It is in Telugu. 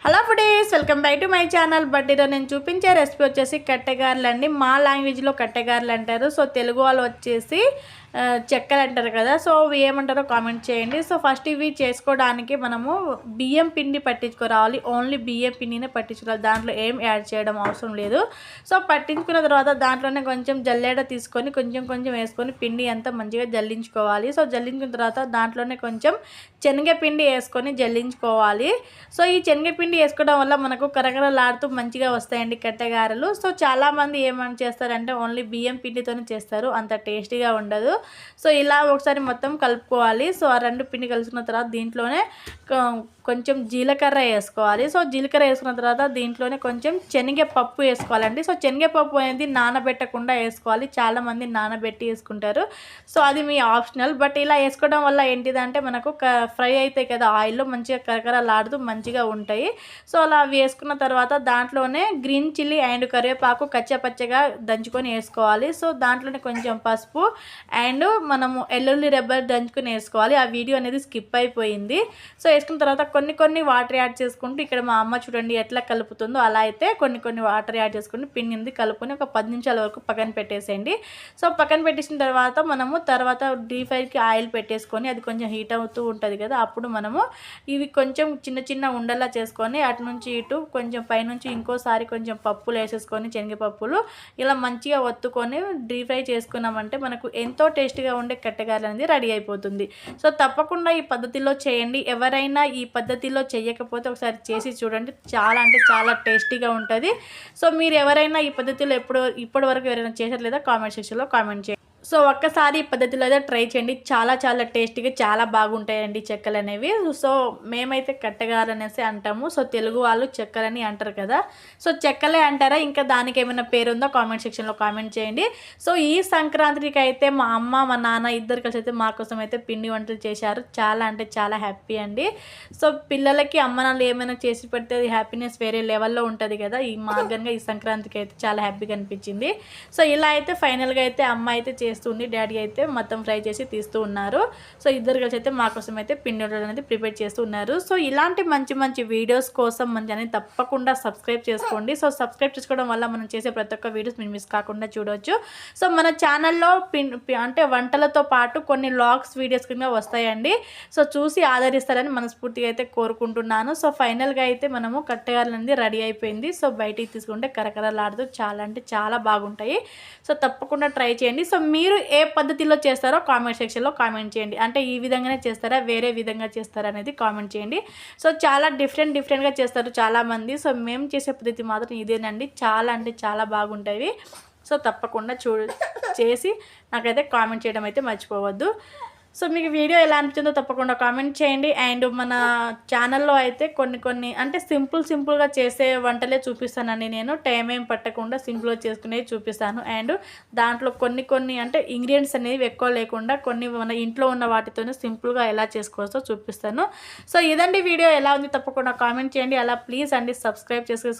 Hello foodies, welcome back to my channel. But ఈరోజు నేను చూపించే రెసిపీ వచ్చేసి కట్టెగారెలు అండి. మా లాంగ్వేజ్లో కట్టెగారెలు అంటారు. సో తెలుగు వాళ్ళు వచ్చేసి చెక్కలు అంటారు కదా. సో ఇవి ఏమంటారో కామెంట్ చేయండి. సో ఫస్ట్ ఇవి చేసుకోవడానికి మనము బియ్యం పిండి పట్టించుకోరావాలి. ఓన్లీ బియ్యం పిండినే పట్టించుకోవాలి, దాంట్లో ఏం యాడ్ చేయడం అవసరం లేదు. సో పట్టించుకున్న తర్వాత దాంట్లోనే కొంచెం జల్లేడ తీసుకొని కొంచెం కొంచెం వేసుకొని పిండి అంతా మంచిగా జల్లించుకోవాలి. సో జల్లించుకున్న తర్వాత దాంట్లోనే కొంచెం శనగపిండి వేసుకొని జల్లించుకోవాలి. సో ఈ శనగపిండి వేసుకోవడం వల్ల మనకు కరకరలాడుతూ మంచిగా వస్తాయండి కట్టెగారెలు. సో చాలామంది ఏమని చేస్తారంటే ఓన్లీ బియ్యం పిండితోనే చేస్తారు, అంత టేస్టీగా ఉండదు. సో ఇలా ఒకసారి మొత్తం కలుపుకోవాలి. సో ఆ రెండు పిండి కలుసుకున్న తర్వాత దీంట్లోనే కొంచెం జీలకర్ర వేసుకోవాలి. సో జీలకర్ర వేసుకున్న తర్వాత దీంట్లోనే కొంచెం శనగపప్పు వేసుకోవాలండి. సో శనగపప్పు అనేది నానబెట్టకుండా వేసుకోవాలి. చాలామంది నానబెట్టి వేసుకుంటారు. సో అది మీ ఆప్షనల్. బట్ ఇలా వేసుకోవడం వల్ల ఏంటిదంటే మనకు ఫ్రై అవుతాయి కదా ఆయిల్లో, మంచిగా కరకరలాడుతూ మంచిగా ఉంటాయి. సో అలా వేసుకున్న తర్వాత దాంట్లోనే గ్రీన్ చిల్లీ అండ్ కరివేపాకు కచ్చపచ్చగా దంచుకొని వేసుకోవాలి. సో దాంట్లోనే కొంచెం పసుపు అండ్ మనము ఎల్లుల్లి రెబ్బలు దంచుకొని వేసుకోవాలి. ఆ వీడియో అనేది స్కిప్ అయిపోయింది. సో వేసుకున్న తర్వాత కొన్ని వాటర్ యాడ్ చేసుకుంటూ, ఇక్కడ మా అమ్మ చూడండి ఎట్లా కలుపుతుందో అలా అయితే కొన్ని వాటర్ యాడ్ చేసుకుంటూ పిండి కలుపుకొని ఒక 10 నిమిషాల వరకు పక్కన పెట్టేసేయండి. సో పక్కన పెట్టేసిన తర్వాత మనము డీప్ ఫ్రైకి ఆయిల్ పెట్టేసుకొని అది కొంచెం హీట్ అవుతూ ఉంటుంది కదా, అప్పుడు మనము ఇవి కొంచెం చిన్న ఉండలా చేసుకొని అటు నుంచి ఇటు కొంచెం పైనుంచి ఇంకోసారి కొంచెం పప్పులు వేసేసుకొని శనగపప్పులు ఇలా మంచిగా ఒత్తుకొని డీప్ ఫ్రై చేసుకున్నామంటే మనకు ఎంతో టేస్టీగా ఉండే కట్టెగారెలు అనేది రెడీ అయిపోతుంది. సో తప్పకుండా ఈ పద్ధతిలో చేయండి. ఎవరైనా ఈ పద్ధతిలో చేయకపోతే ఒకసారి చేసి చూడండి, చాలా అంటే చాలా టేస్టీగా ఉంటుంది. సో మీరు ఎవరైనా ఈ పద్ధతిలో ఇప్పటి వరకు ఎవరైనా చేశారు లేదా కామెంట్ సెక్షన్లో కామెంట్ చేయండి. సో ఒక్కసారి ఈ పద్ధతిలో అయితే ట్రై చేయండి, చాలా టేస్టీగా చాలా బాగుంటాయండి చెక్కలు అనేవి. సో మేమైతే కట్టెగారెలు అనేసి అంటాము. సో తెలుగు వాళ్ళు చెక్కలని అంటారు కదా. సో చెక్కలే అంటారా, ఇంకా దానికి ఏమైనా పేరు ఉందో కామెంట్ సెక్షన్లో కామెంట్ చేయండి. సో ఈ సంక్రాంతికి అయితే మా అమ్మ మా నాన్న ఇద్దరు కలిసి అయితే మా కోసం అయితే పిండి వంటలు చేశారు. చాలా అంటే చాలా హ్యాపీ అండి. సో పిల్లలకి అమ్మ నాన్నలు ఏమైనా చేసి పెడితే అది హ్యాపీనెస్ వేరే లెవెల్లో ఉంటుంది కదా. ఈ మార్గంగా ఈ సంక్రాంతికి అయితే చాలా హ్యాపీగా అనిపించింది. సో ఇలా అయితే ఫైనల్గా అయితే అమ్మ అయితే చేస్తుంది, డాడీ అయితే మొత్తం ఫ్రై చేసి తీస్తూ ఉన్నారు. సో ఇద్దరు కలిసి అయితే మా కోసం అయితే పిండి వంటలు అనేది ప్రిపేర్ చేస్తూ ఉన్నారు. సో ఇలాంటి మంచి వీడియోస్ కోసం మన ఛానల్ తప్పకుండా సబ్స్క్రైబ్ చేసుకోండి. సో సబ్స్క్రైబ్ చేసుకోవడం వల్ల మనం చేసే ప్రతి ఒక్క వీడియోస్ మీరు మిస్ కాకుండా చూడవచ్చు. సో మన ఛానల్లో అంటే వంటలతో పాటు కొన్ని వ్లాగ్స్ వీడియోస్ కింద వస్తాయండి. సో చూసి ఆదరిస్తారని మనస్ఫూర్తిగా అయితే కోరుకుంటున్నాను. సో ఫైనల్గా అయితే మనము కట్టెగారెలు అనేది రెడీ అయిపోయింది. సో బయటికి తీసుకుంటే కరకరలాడుతూ చాలా అంటే చాలా బాగుంటాయి. సో తప్పకుండా ట్రై చేయండి. సో మీరు ఏ పద్ధతిలో చేస్తారో కామెంట్ సెక్షన్లో కామెంట్ చేయండి. అంటే ఈ విధంగానే చేస్తారా, వేరే విధంగా చేస్తారా అనేది కామెంట్ చేయండి. సో చాలా డిఫరెంట్గా చేస్తారు చాలామంది. సో మేము చేసే పద్ధతి మాత్రం ఇదేనండి, చాలా అంటే చాలా బాగుంటాయి. సో తప్పకుండా చేసి నాకైతే కామెంట్ చేయడం అయితే మర్చిపోవద్దు. సో మీకు వీడియో ఎలా అనిపించిందో తప్పకుండా కామెంట్ చేయండి. అండ్ మన ఛానల్లో అయితే కొన్ని అంటే సింపుల్గా చేసే వంటలే చూపిస్తానండి. నేను టైం ఏం పట్టకుండా సింపుల్గా చేసుకునేవి చూపిస్తాను. అండ్ దాంట్లో కొన్ని అంటే ఇంగ్రీడియంట్స్ అనేవి ఎక్కువ లేకుండా కొన్ని మన ఇంట్లో ఉన్న వాటితోనే సింపుల్గా ఎలా చేసుకోవచ్చో చూపిస్తాను. సో ఇదండి వీడియో, ఎలా ఉంది తప్పకుండా కామెంట్ చేయండి. అలా ప్లీజ్ అండి సబ్స్క్రైబ్ చేసుకోండి.